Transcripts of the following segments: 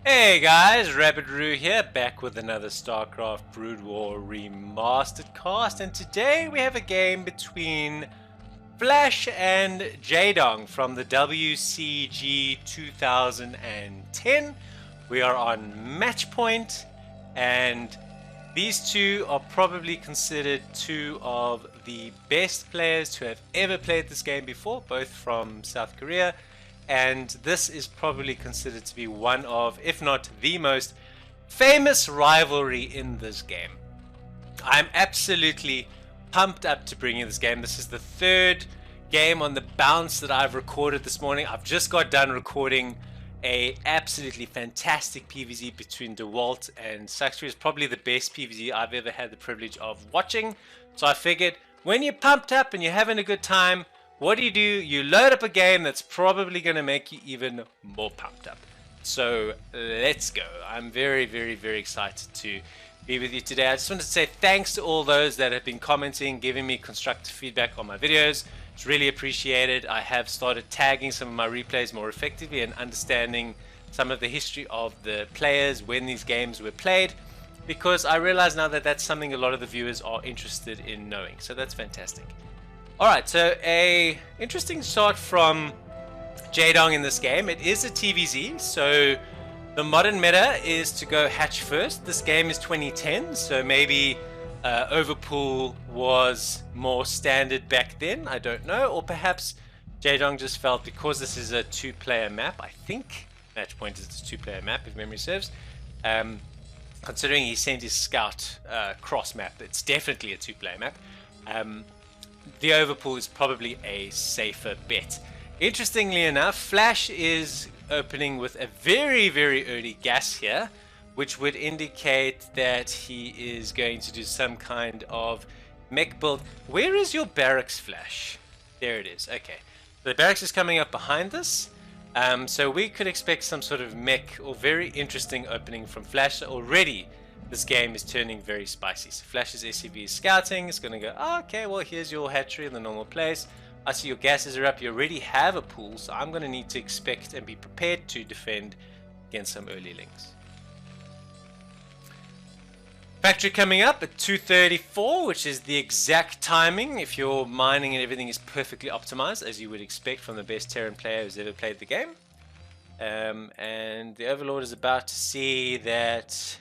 Hey guys, Rabbit here, back with another Starcraft Broodwar Remastered cast, and today we have a game between Flash and Jaedong from the WCG 2010. We are on match point, and these two are probably considered two of the best players to have ever played this game before, both from South Korea. And this is probably considered to be one of, if not the most famous rivalry in this game. I'm absolutely pumped up to bring you this game. This is the third game on the bounce that I've recorded this morning. I've just got done recording a absolutely fantastic PvZ between DeWalt and Saxby. It's probably the best PvZ I've ever had the privilege of watching. So I figured when you're pumped up and you're having a good time, what do? You load up a game that's probably going to make you even more pumped up. So let's go. I'm very, very, very excited to be with you today. I just wanted to say thanks to all those that have been commenting, giving me constructive feedback on my videos. It's really appreciated. I have started tagging some of my replays more effectively and understanding some of the history of the players when these games were played, because I realize now that that's something a lot of the viewers are interested in knowing. So that's fantastic. Alright, so a interesting start from Jaedong in this game. It is a TVZ, so the modern meta is to go hatch first. This game is 2010, so maybe overpool was more standard back then, I don't know. Or perhaps Jaedong just felt, because this is a two-player map, I think match point is a two-player map if memory serves, considering he sent his scout cross map, it's definitely a two-player map. The overpool is probably a safer bet. Interestingly enough, Flash is opening with a very, very early gas here, which would indicate that he is going to do some kind of mech build. Where is your barracks, Flash? There it is. Okay. The barracks is coming up behind this. So we could expect some sort of mech or very interesting opening from Flash. Already this game is turning very spicy. So Flash's SCV is scouting. It's going to go, oh, okay, well, here's your hatchery in the normal place. I see your gases are up. You already have a pool, so I'm going to need to expect and be prepared to defend against some early links. Factory coming up at 2:34, which is the exact timing if your mining and everything is perfectly optimized, as you would expect from the best Terran player who's ever played the game. And the Overlord is about to see that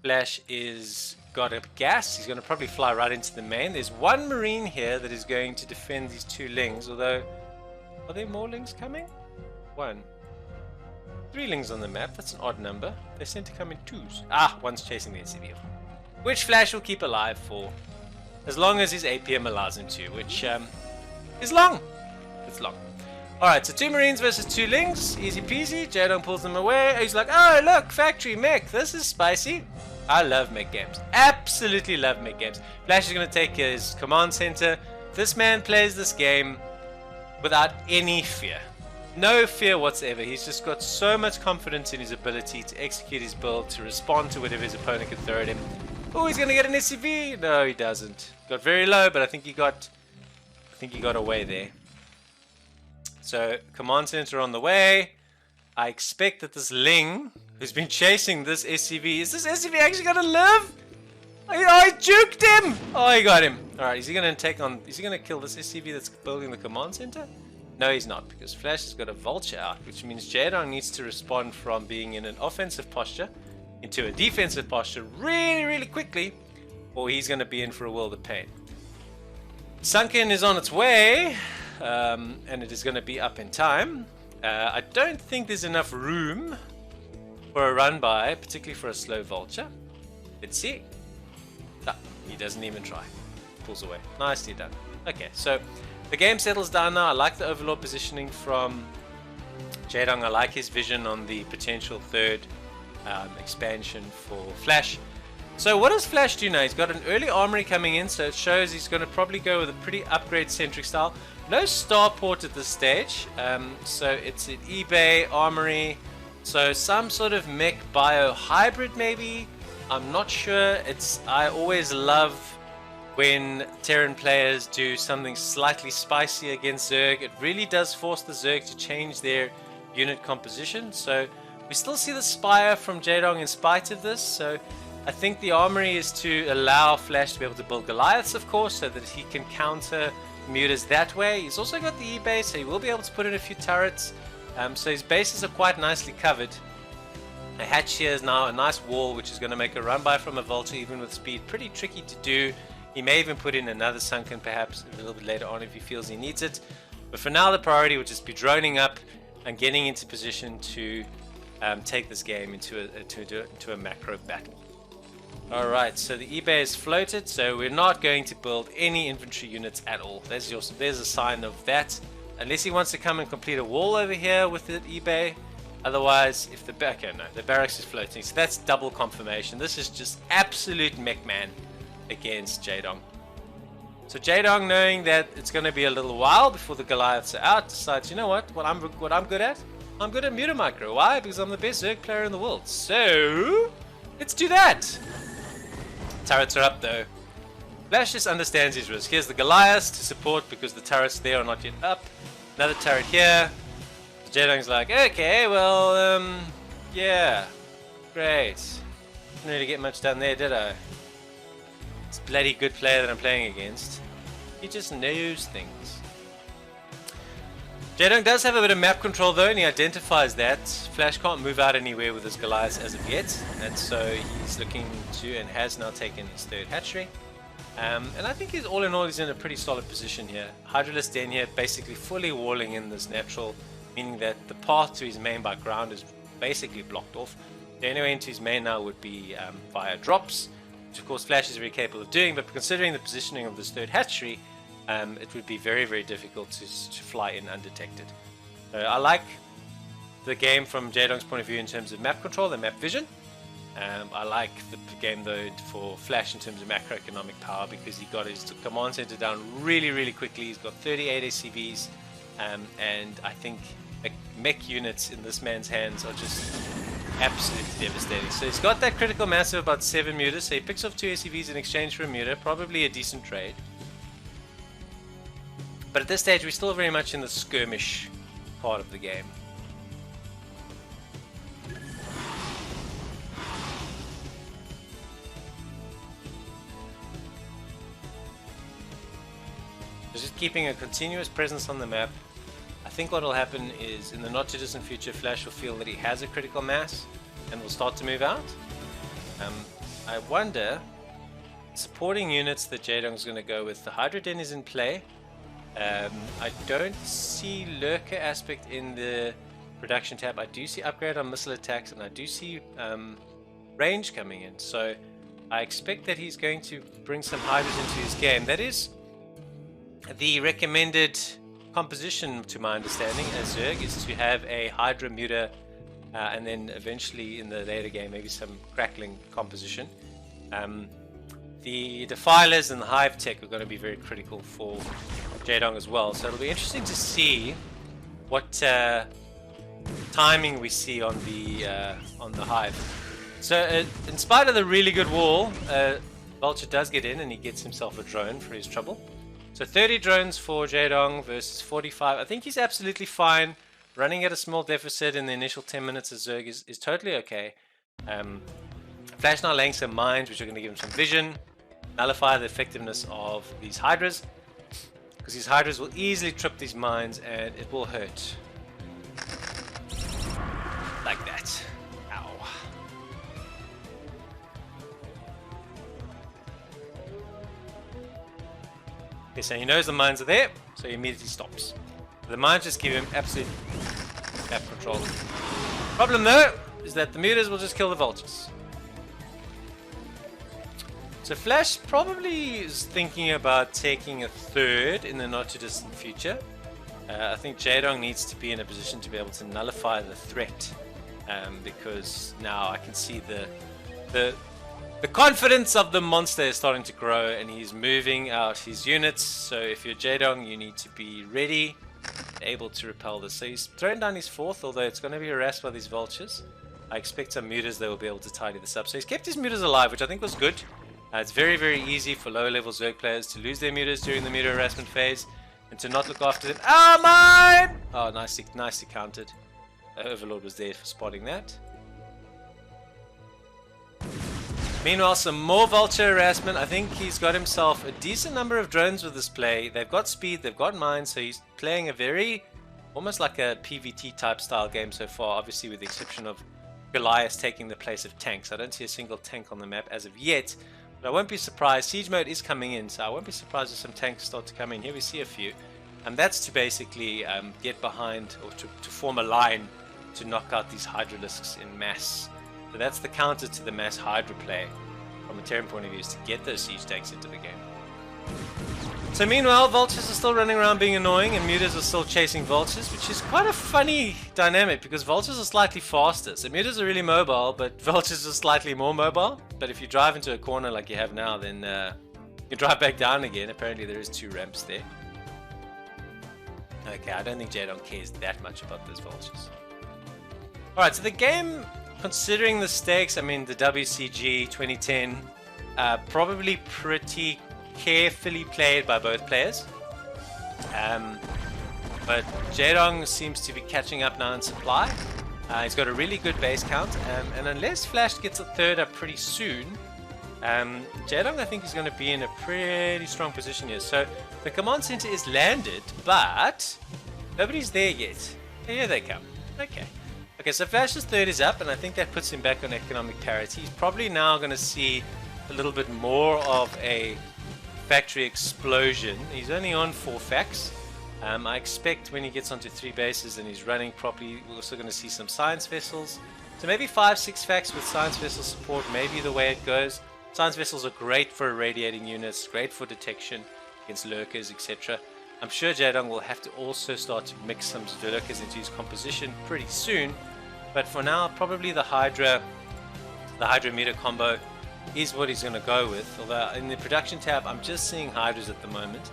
Flash is got a gas. He's going to probably fly right into the main. There's one marine here that is going to defend these two lings, although are there more lings coming? 1, 3 lings on the map. That's an odd number. They seem to come in twos. One's chasing the SCV, which Flash will keep alive for as long as his APM allows him to, which is long. It's long. Alright, so 2 marines versus 2 lings. Easy peasy. Jaedong pulls them away. He's like, oh, look, factory mech. This is spicy. I love mech games. Absolutely love mech games. Flash is going to take his command center. This man plays this game without any fear. No fear whatsoever. He's just got so much confidence in his ability to execute his build, to respond to whatever his opponent can throw at him. Oh, he's going to get an SCV. No, he doesn't. Got very low, but I think he got away there. So, command center on the way. I expect that this Ling, who's been chasing this SCV, is this SCV actually gonna live? Oh, I juked him! Oh, he got him. Alright, is he gonna kill this SCV that's building the command center? No, he's not, because Flash has got a vulture out, which means Jaedong needs to respond from being in an offensive posture into a defensive posture really, really quickly, or he's gonna be in for a world of pain. Sunken is on its way. And it is going to be up in time. I don't think there's enough room for a run by, particularly for a slow vulture. Let's see. He doesn't even try. Pulls away. Nicely done. Okay, so the game settles down now. I like the overlord positioning from Jaedong. I like his vision on the potential third expansion for Flash. So what does Flash do now? He's got an early armory coming in, so it shows he's going to probably go with a pretty upgrade-centric style. No starport at this stage, so it's an eBay armory, so some sort of mech bio hybrid maybe. I'm not sure. I always love when Terran players do something slightly spicy against Zerg. It really does force the Zerg to change their unit composition. So We still see the Spire from Jaedong in spite of this, so I think the armory is to allow Flash to be able to build Goliaths, of course, so that he can counter mutas that way. He's also got the E-base, so he will be able to put in a few turrets. So his bases are quite nicely covered. A hatch here is now a nice wall, which is going to make a run by from a Vulture, even with speed, pretty tricky to do. He may even put in another Sunken, perhaps a little bit later on if he feels he needs it. But for now, the priority would just be droning up and getting into position to take this game into a macro battle. Alright, so the eBay is floated, so we're not going to build any infantry units at all. There's a sign of that. Unless he wants to come and complete a wall over here with the eBay. Otherwise, if the the barracks is floating, so that's double confirmation. This is just absolute mech man against Jaedong. So Jaedong, knowing that it's going to be a little while before the Goliaths are out, decides, you know what I'm good at? I'm good at Muta Micro. Why? Because I'm the best Zerg player in the world. So let's do that. Turrets are up though. Flash just understands his risk. Here's the Goliaths to support because the turrets there are not yet up. Another turret here. Jaedong's like, okay, well, yeah, great. Didn't really get much done there, did I? This bloody good player that I'm playing against. He just knows things. Jaedong does have a bit of map control though, and he identifies that. Flash can't move out anywhere with his Goliaths as of yet, and so he's looking to, and has now taken his third hatchery. And I think he's all in all, he's in a pretty solid position here. Hydralisk Den here basically fully walling in this natural, meaning that the path to his main by ground is basically blocked off. The only way into his main now would be via drops, which of course Flash is very capable of doing, but considering the positioning of this third hatchery, it would be very, very difficult to fly in undetected. I like the game from Jaedong's point of view in terms of map control and map vision. I like the game though for Flash in terms of macroeconomic power, because he got his command center down really, really quickly. He's got 38 ACVs, and I think mech units in this man's hands are just absolutely devastating. So he's got that critical mass of about 7 mutas, so he picks off 2 ACVs in exchange for a muta, probably a decent trade. But at this stage we're still very much in the skirmish part of the game. Just keeping a continuous presence on the map. I think what will happen is, in the not too distant future, Flash will feel that he has a critical mass and will start to move out. I wonder, supporting units that Jaedong's going to go with, the Hydra Den is in play. I don't see Lurker aspect in the production tab. I do see upgrade on missile attacks, and I do see range coming in. So I expect that he's going to bring some Hydras into his game. That is the recommended composition, to my understanding, as Zerg, is to have a Hydra muta, and then eventually in the later game maybe some crackling composition. The Defilers and the Hive Tech are going to be very critical for Jaedong as well, so it'll be interesting to see what timing we see on the Hive. So in spite of the really good wall, Vulture does get in and he gets himself a drone for his trouble. So 30 drones for Jaedong versus 45. I think he's absolutely fine. Running at a small deficit in the initial 10 minutes of Zerg is totally okay. Flash now laying some mines, which are going to give him some vision, nullify the effectiveness of these Hydras, because these Hydras will easily trip these mines and it will hurt. Like that. Ow. Okay, so he knows the mines are there, so he immediately stops. The mines just give him absolute map control. Problem though is that the mutas will just kill the vultures. So Flash probably is thinking about taking a third in the not too distant future. I think Jaedong needs to be in a position to be able to nullify the threat, because now I can see the confidence of the monster is starting to grow and he's moving out his units. So if you're Jaedong, you need to be ready, able to repel this. So he's thrown down his fourth, although it's going to be harassed by these vultures. I expect some mutas that will be able to tidy this up. So he's kept his mutas alive, which I think was good. It's very, very easy for low-level Zerg players to lose their mutas during the muta harassment phase and to not look after them. Oh, mine! Oh, nicely countered. Overlord was there for spotting that. Meanwhile, some more Vulture harassment. I think he's got himself a decent number of drones with this play. They've got speed, they've got mines, so he's playing a very, almost like a PvT type style game so far, obviously with the exception of Goliath taking the place of tanks. I don't see a single tank on the map as of yet, but I won't be surprised. Siege mode is coming in, so I won't be surprised if some tanks start to come in. Here we see a few, and that's to basically get behind, or to form a line to knock out these Hydralisks in mass. So that's the counter to the mass Hydra play from a Terran point of view, is to get those siege tanks into the game. So meanwhile, Vultures are still running around being annoying, and Mutas are still chasing Vultures, which is quite a funny dynamic because Vultures are slightly faster. So Mutas are really mobile, but Vultures are slightly more mobile. But if you drive into a corner like you have now, then you drive back down again. Apparently there is 2 ramps there. Okay, I don't think Jaedong cares that much about those Vultures. Alright, so the game, considering the stakes, I mean the WCG 2010, probably pretty carefully played by both players. But Jaedong seems to be catching up now in supply. He's got a really good base count, and unless Flash gets a third up pretty soon, Jaedong I think is going to be in a pretty strong position here. So the command center is landed, but nobody's there yet. Here they come. Okay, so Flash's third is up, and I think that puts him back on economic parity. He's probably now going to see a little bit more of a factory explosion. He's only on 4 facts. I expect when he gets onto 3 bases and he's running properly, we're also going to see some science vessels. So maybe 5-6 facts with science vessel support, maybe the way it goes. Science vessels are great for irradiating units, great for detection against lurkers, etc. I'm sure Jaedong will have to also start to mix some lurkers into his composition pretty soon. But for now, probably the Hydra Muta combo is what he's going to go with. Although in the production tab, I'm just seeing Hydras at the moment.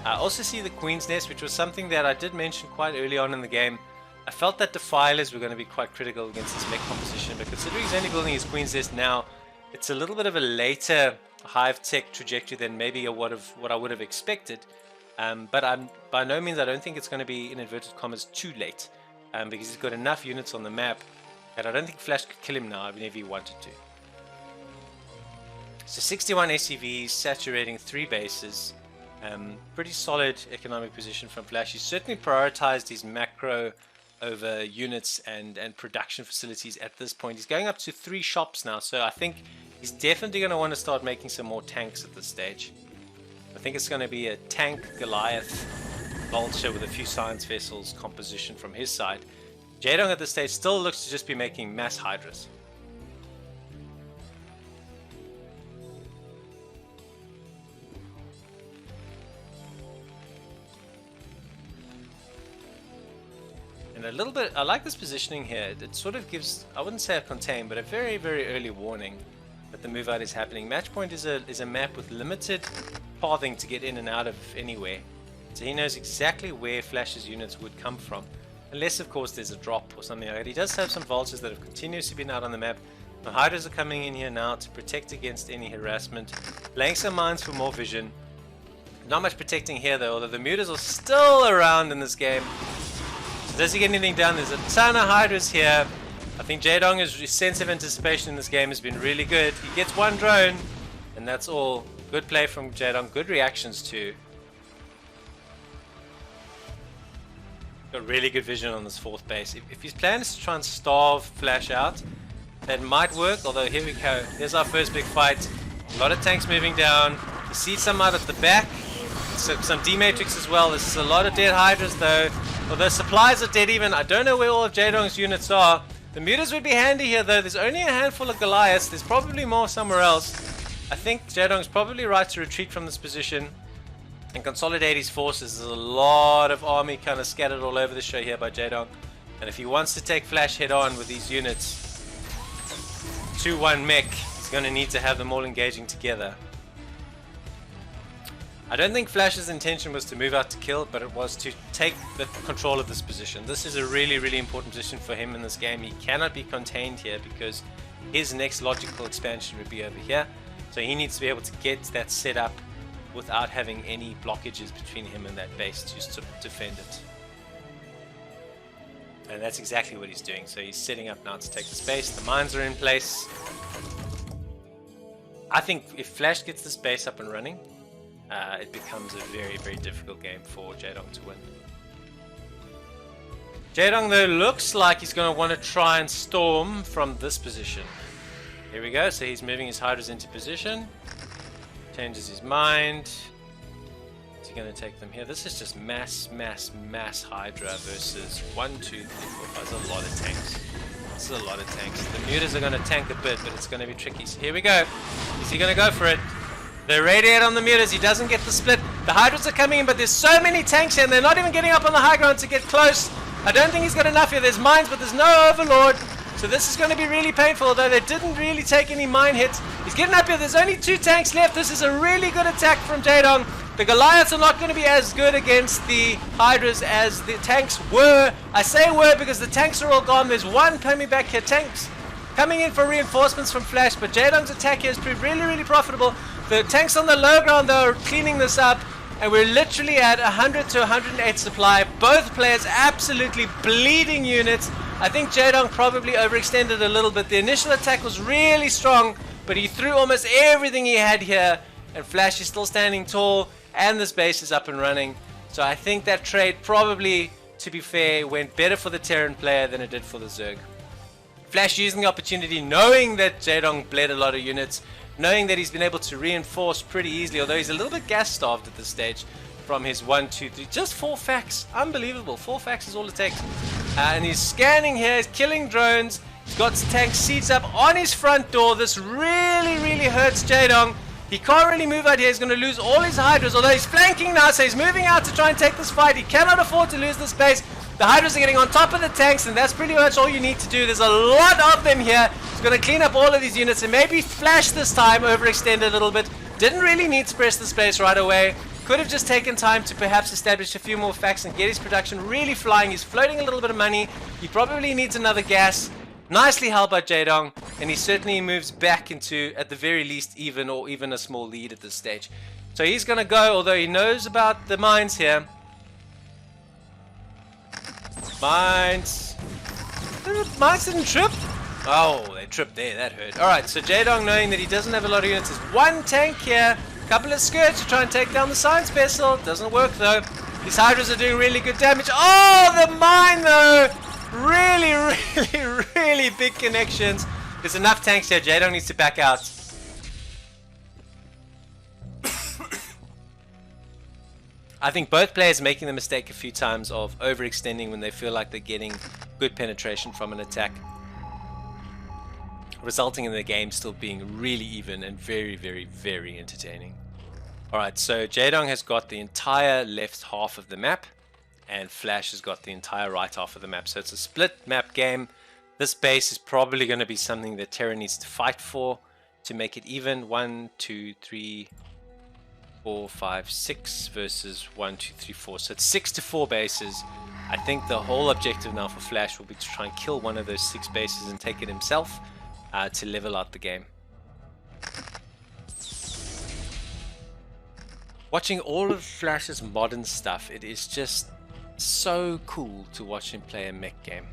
I also see the Queen's Nest, which was something that I did mention quite early on in the game. I felt that Defilers were going to be quite critical against his mech composition, but considering he's only building his Queen's Nest now, it's a little bit of a later Hive Tech trajectory than maybe what I would have expected. But by no means I don't think it's going to be, in inverted commas, too late. Because he's got enough units on the map that I don't think Flash could kill him now even if he wanted to. So 61 SCVs, saturating 3 bases. Pretty solid economic position from Flash. He's certainly prioritized his macro over units and production facilities at this point. He's going up to 3 shops now, so I think he's definitely going to want to start making some more tanks at this stage. I think it's going to be a tank Goliath Vulture with a few science vessels composition from his side. Jaedong at this stage still looks to just be making mass Hydras. And a little bit, I like this positioning here. It sort of gives, I wouldn't say a contain, but a very, very early warning that the move out is happening. Matchpoint is a map with limited pathing to get in and out of anywhere. So he knows exactly where Flash's units would come from. Unless, of course, there's a drop or something like that. He does have some Vultures that have continuously been out on the map. The Hydras are coming in here now to protect against any harassment. Laying some mines for more vision. Not much protecting here, though, although the Mutas are still around in this game. So does he get anything done? There's a ton of Hydras here. I think Jaedong's sense of anticipation in this game has been really good. He gets 1 drone, and that's all. Good play from Jaedong. Good reactions, too. Got really good vision on this 4th base. If his plan is to try and starve Flash out, that might work, although here we go. Here's our first big fight. A lot of tanks moving down. You see some out at the back. Some D-Matrix as well. This is a lot of dead Hydras though. Although supplies are dead even. I don't know where all of Jaedong's units are. The Mutas would be handy here though. There's only a handful of Goliaths. There's probably more somewhere else. I think Jaedong's probably right to retreat from this position and consolidate his forces. There's a lot of army kind of scattered all over the show here by Jaedong. And if he wants to take Flash head on with these units, 2-1 Mech, he's going to need to have them all engaging together. I don't think Flash's intention was to move out to kill, but it was to take the control of this position. This is a really, really important position for him in this game. He cannot be contained here because his next logical expansion would be over here. So he needs to be able to get that set up without having any blockages between him and that base to defend it. And that's exactly what he's doing. So he's setting up now to take the space. The mines are in place. I think if Flash gets this base up and running, it becomes a very, very difficult game for Jaedong to win. Jaedong, though, looks like he's going to want to try and storm from this position. Here we go. So he's moving his Hydras into position. Changes his mind. Is he going to take them here? This is just mass Hydra versus 1, 2, 3, 4, 5. There's a lot of tanks. This is a lot of tanks. The mutas are going to tank a bit, but it's going to be tricky. So here we go. Is he going to go for it? They radiate on the mutas. He doesn't get the split. The Hydras are coming in, but there's so many tanks here, and they're not even getting up on the high ground to get close. I don't think he's got enough here. There's mines, but there's no overlord. So this is going to be really painful, although they didn't really take any mine hits. He's getting up here. There's only 2 tanks left. This is a really good attack from Jaedong. The Goliaths are not going to be as good against the Hydras as the tanks were. I say were because the tanks are all gone. There's one coming back here. Tanks coming in for reinforcements from Flash, but Jaedong's attack here has proved really, really profitable. The tanks on the low ground, though, are cleaning this up. And we're literally at 100 to 108 supply. Both players absolutely bleeding units. I think Jaedong probably overextended a little bit. The initial attack was really strong, but he threw almost everything he had here. And Flash is still standing tall, and this base is up and running. So I think that trade probably, to be fair, went better for the Terran player than it did for the Zerg. Flash using the opportunity, knowing that Jaedong bled a lot of units, knowing that he's been able to reinforce pretty easily, although he's a little bit gas starved at this stage from his 1, 2, 3, just 4 facts. Unbelievable. 4 facts is all it takes. And he's scanning here, he's killing drones, he's got tank seeds up on his front door. This really, really hurts Jaedong. He can't really move out here, he's going to lose all his Hydras, although he's flanking now, so he's moving out to try and take this fight. He cannot afford to lose this base. The Hydras are getting on top of the tanks, and that's pretty much all you need to do. There's a lot of them here. He's going to clean up all of these units and maybe Flash this time, overextend a little bit. Didn't really need to press the space right away. Could have just taken time to perhaps establish a few more facts and get his production really flying. He's floating a little bit of money. He probably needs another gas. Nicely held by Jaedong, and he certainly moves back into, at the very least, even or even a small lead at this stage. So he's going to go, although he knows about the mines here. Mines. Mines didn't trip. Oh, they tripped there. That hurt. Alright, so Jaedong, knowing that he doesn't have a lot of units, is 1 tank here. Couple of skirts to try and take down the science vessel. Doesn't work though. These Hydras are doing really good damage. Oh, the mine though! Really big connections. There's enough tanks here. Jaedong needs to back out. I think both players are making the mistake a few times of overextending when they feel like they're getting good penetration from an attack, resulting in the game still being really even and very entertaining. Alright, so Jaedong has got the entire left half of the map, and Flash has got the entire right half of the map. So it's a split map game. This base is probably going to be something that Terran needs to fight for to make it even. 1, 2, 3, 4, 5, 6 versus 1, 2, 3, 4. So it's 6 to 4 bases. I think the whole objective now for Flash will be to try and kill one of those 6 bases and take it himself to level out the game. Watching all of Flash's modern stuff, it is just so cool to watch him play a mech game,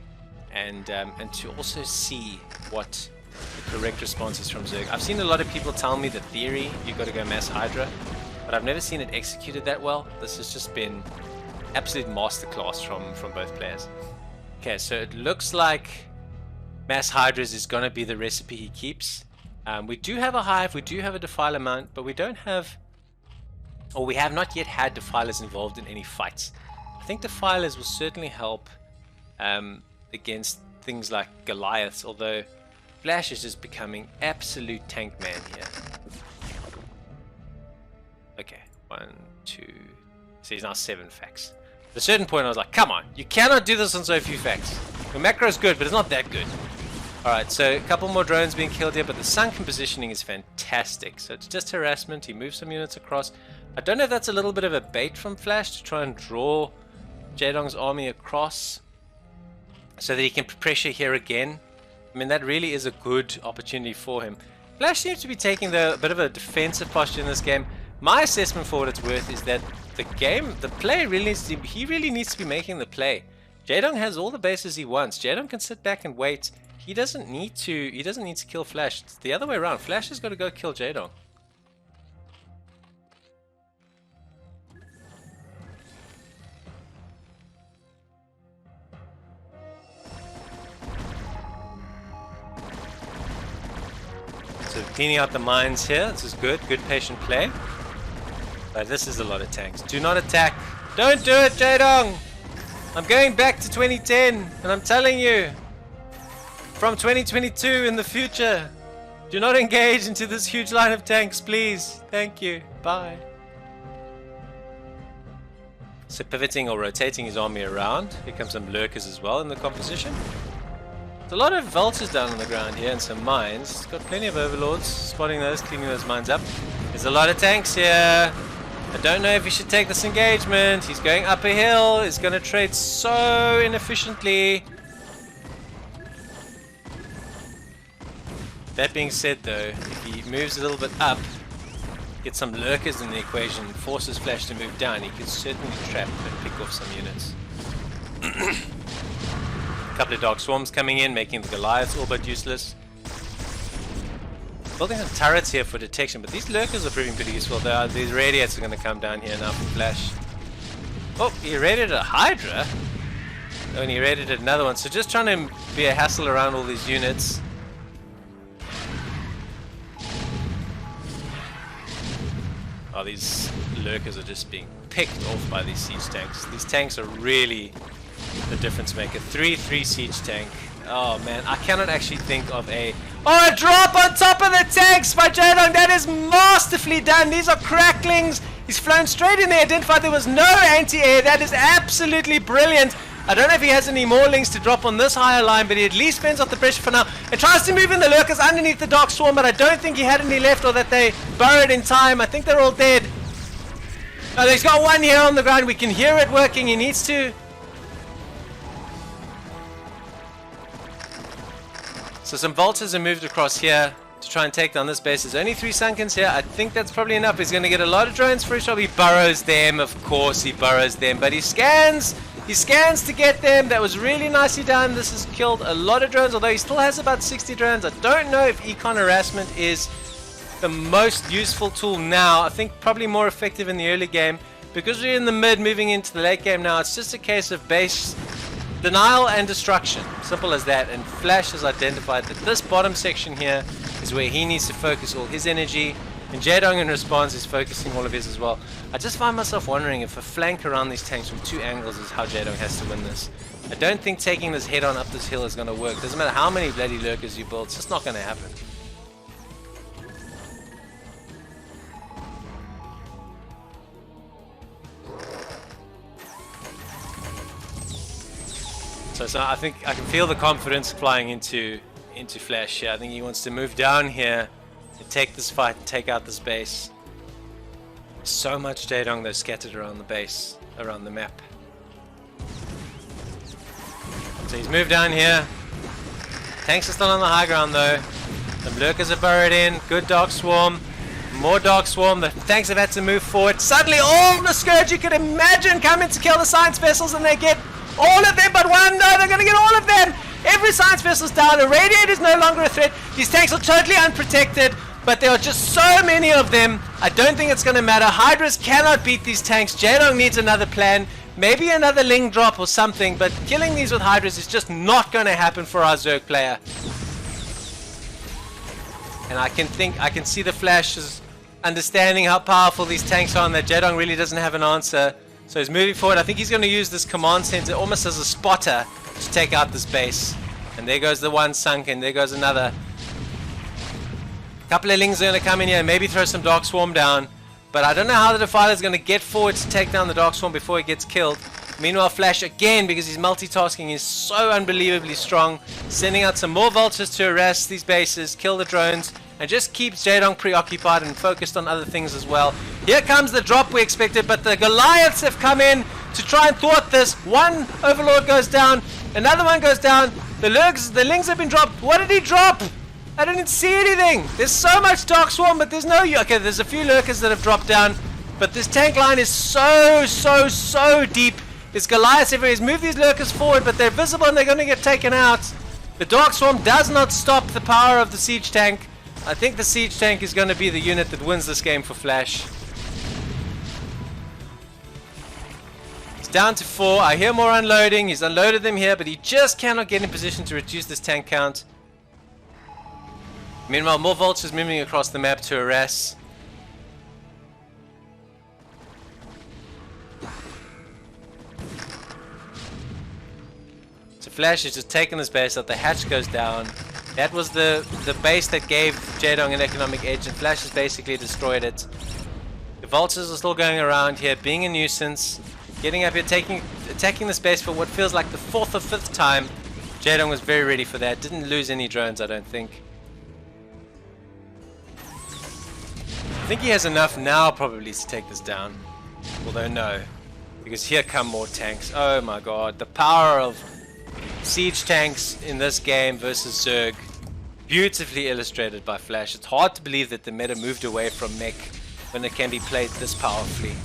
and to also see what the correct response is from Zerg. I've seen a lot of people tell me the theory, you got to go Mass Hydra, but I've never seen it executed that well. This has just been absolute masterclass from both players. Okay, so it looks like Mass Hydras is going to be the recipe he keeps. We do have a hive, we do have a defiler mount, but we don't have, or we have not yet had defilers involved in any fights. I think defilers will certainly help against things like Goliaths, although Flash is just becoming absolute tank man here. Okay, 1, 2, so he's now 7 facts. At a certain point I was like, come on, you cannot do this on so few facts. Your macro is good, but it's not that good. Alright, so a couple more drones being killed here, but the sunken positioning is fantastic. So it's just harassment, he moves some units across. I don't know if that's a little bit of a bait from Flash to try and draw Jaedong's army across so that he can pressure here again. I mean, that really is a good opportunity for him. Flash seems to be taking a bit of a defensive posture in this game. My assessment for what it's worth is that the play really needs to, he really needs to be making the play. Jaedong has all the bases he wants. Jaedong can sit back and wait. He doesn't need to kill Flash. It's the other way around. Flash has got to go kill Jaedong. So cleaning out the mines here. This is good. Good patient play. But this is a lot of tanks. Do not attack. Don't do it, Jaedong! I'm going back to 2010, and I'm telling you, from 2022 in the future, do not engage into this huge line of tanks, please. Thank you. Bye. So pivoting or rotating his army around. Here comes some lurkers as well in the composition. There's a lot of vultures down on the ground here and some mines. It's got plenty of overlords. Spotting those, cleaning those mines up. There's a lot of tanks here. I don't know if he should take this engagement. He's going up a hill. He's going to trade so inefficiently. That being said though, if he moves a little bit up, get some lurkers in the equation, forces Flash to move down, he could certainly trap and pick off some units. A couple of Dark Swarms coming in, making the Goliaths all but useless. Building some turrets here for detection, but these lurkers are proving pretty useful. These radiates are going to come down here now for Flash. Oh, he raided a Hydra? Oh, and he raided another one. So just trying to be a hassle around all these units. Oh, these lurkers are just being picked off by these siege tanks. These tanks are really the difference maker. 3-3 siege tank. Oh man, I cannot actually think of a... Oh, a drop on top of the tanks by Jaedong! That is masterfully done! These are cracklings! He's flown straight in there, identified there was no anti-air. That is absolutely brilliant! I don't know if he has any more links to drop on this higher line, but he at least fends off the pressure for now. And tries to move in the lurkers underneath the Dark Swarm, but I don't think he had any left or that they burrowed in time. I think they're all dead. Oh, he's got one here on the ground. We can hear it working. He needs to... So some vultures are moved across here to try and take down this base. There's only 3 Sunkens here. I think that's probably enough. He's going to get a lot of drones for his job. He burrows them, of course he burrows them. But he scans to get them. That was really nicely done. This has killed a lot of drones, although he still has about 60 drones. I don't know if econ harassment is the most useful tool now. I think probably more effective in the early game. Because we're in the mid, moving into the late game now, it's just a case of base denial and destruction. Simple as that. And Flash has identified that this bottom section here is where he needs to focus all his energy. And Jaedong in response is focusing all of his as well. I just find myself wondering if a flank around these tanks from 2 angles is how Jaedong has to win this. I don't think taking this head on up this hill is going to work. Doesn't matter how many bloody lurkers you build, it's just not going to happen. So I think I can feel the confidence flying into Flash here. I think he wants to move down here and take this fight and take out this base. So much Jaedong though scattered around the base, around the map. So he's moved down here. Tanks are still on the high ground though. Some lurkers are burrowed in. Good Dark Swarm. More Dark Swarm. The tanks have had to move forward. Suddenly all the Scourge you could imagine come in to kill the science vessels, and they get all of them but one. No, they're going to get all of them. Every science vessel's down. A radiator is no longer a threat. These tanks are totally unprotected, but there are just so many of them. I don't think it's going to matter. Hydras cannot beat these tanks. Jaedong needs another plan. Maybe another Ling drop or something, but killing these with Hydras is just not going to happen for our Zerg player. And I can see the Flashes understanding how powerful these tanks are and that Jaedong really doesn't have an answer. So he's moving forward. I think he's going to use this command center almost as a spotter to take out this base. And there goes the one sunken. There goes another. A couple of Lings are going to come in here and maybe throw some Dark Swarm down. But I don't know how the Defiler is going to get forward to take down the Dark Swarm before he gets killed. Meanwhile, Flash again, because he's multitasking, is so unbelievably strong. Sending out some more vultures to harass these bases, kill the drones, and just keeps Jaedong preoccupied and focused on other things as well. Here comes the drop we expected, but the Goliaths have come in to try and thwart this. One Overlord goes down, another one goes down. The Lings have been dropped. What did he drop? I didn't see anything. There's so much Dark Swarm, but there's no... Okay, there's a few lurkers that have dropped down, but this tank line is so deep. There's Goliaths everywhere. He's moved these lurkers forward, but they're visible and they're going to get taken out. The Dark Swarm does not stop the power of the siege tank. I think the siege tank is going to be the unit that wins this game for Flash. He's down to 4. I hear more unloading. He's unloaded them here, but he just cannot get in position to reduce this tank count. Meanwhile, more vultures moving across the map to harass. So Flash is just taking this base out. The hatch goes down. That was the base that gave Jaedong an economic edge, and Flash has basically destroyed it. The vultures are still going around here, being a nuisance, getting up here, attacking this base for what feels like the 4th or 5th time. Jaedong was very ready for that. Didn't lose any drones, I don't think. I think he has enough now probably to take this down. Although no, because here come more tanks. Oh my god, the power of siege tanks in this game versus Zerg. Beautifully illustrated by Flash. It's hard to believe that the meta moved away from Mech when it can be played this powerfully.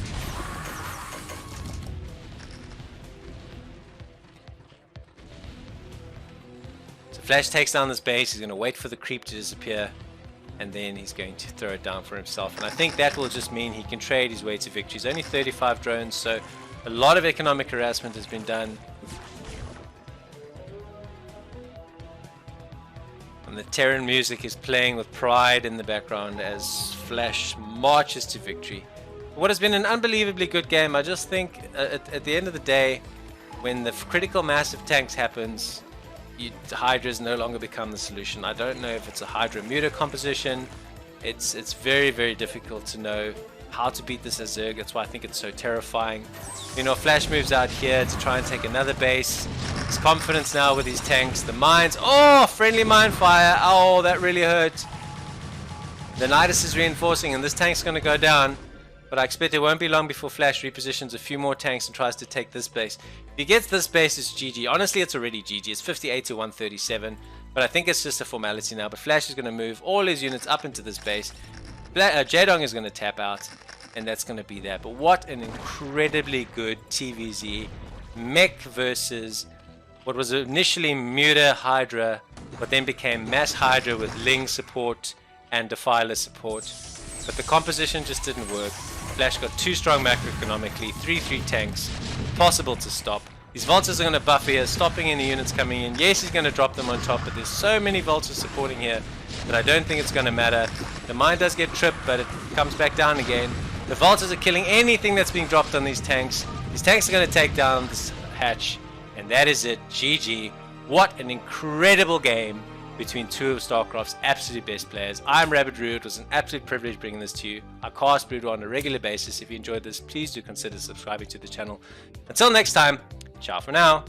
So Flash takes down this base. He's going to wait for the creep to disappear, and then he's going to throw it down for himself. And I think that will just mean he can trade his way to victory. He's only 35 drones, so a lot of economic harassment has been done. And the Terran music is playing with pride in the background as Flash marches to victory. What has been an unbelievably good game. I just think at the end of the day, when the critical mass of tanks happens, Hydras no longer become the solution. I don't know if it's a Hydra muta composition. It's very, very difficult to know how to beat this as Zerg. That's why I think it's so terrifying. You know, Flash moves out here to try and take another base. His confidence now with his tanks. The mines. Oh, friendly mine fire. Oh, that really hurt. The Nidus is reinforcing and this tank's going to go down. But I expect it won't be long before Flash repositions a few more tanks and tries to take this base. If he gets this base, it's GG. Honestly, it's already GG. It's 58 to 137. But I think it's just a formality now. But Flash is going to move all his units up into this base. Jaedong is going to tap out. And that's going to be that. But what an incredibly good TVZ. Mech versus what was initially Muta Hydra, but then became Mass Hydra with Ling support and Defiler support. But the composition just didn't work. Flash got too strong macroeconomically, 3-3 tanks, impossible to stop. These vultures are going to buff here, stopping any units coming in. Yes, he's going to drop them on top, but there's so many vultures supporting here that I don't think it's going to matter. The mine does get tripped, but it comes back down again. The vultures are killing anything that's being dropped on these tanks. These tanks are going to take down this hatch, and that is it. GG. What an incredible game between two of StarCraft's absolute best players. I'm Rabbit.Roo. It was an absolute privilege bringing this to you. I cast Broodwar on a regular basis. If you enjoyed this, please do consider subscribing to the channel. Until next time, ciao for now.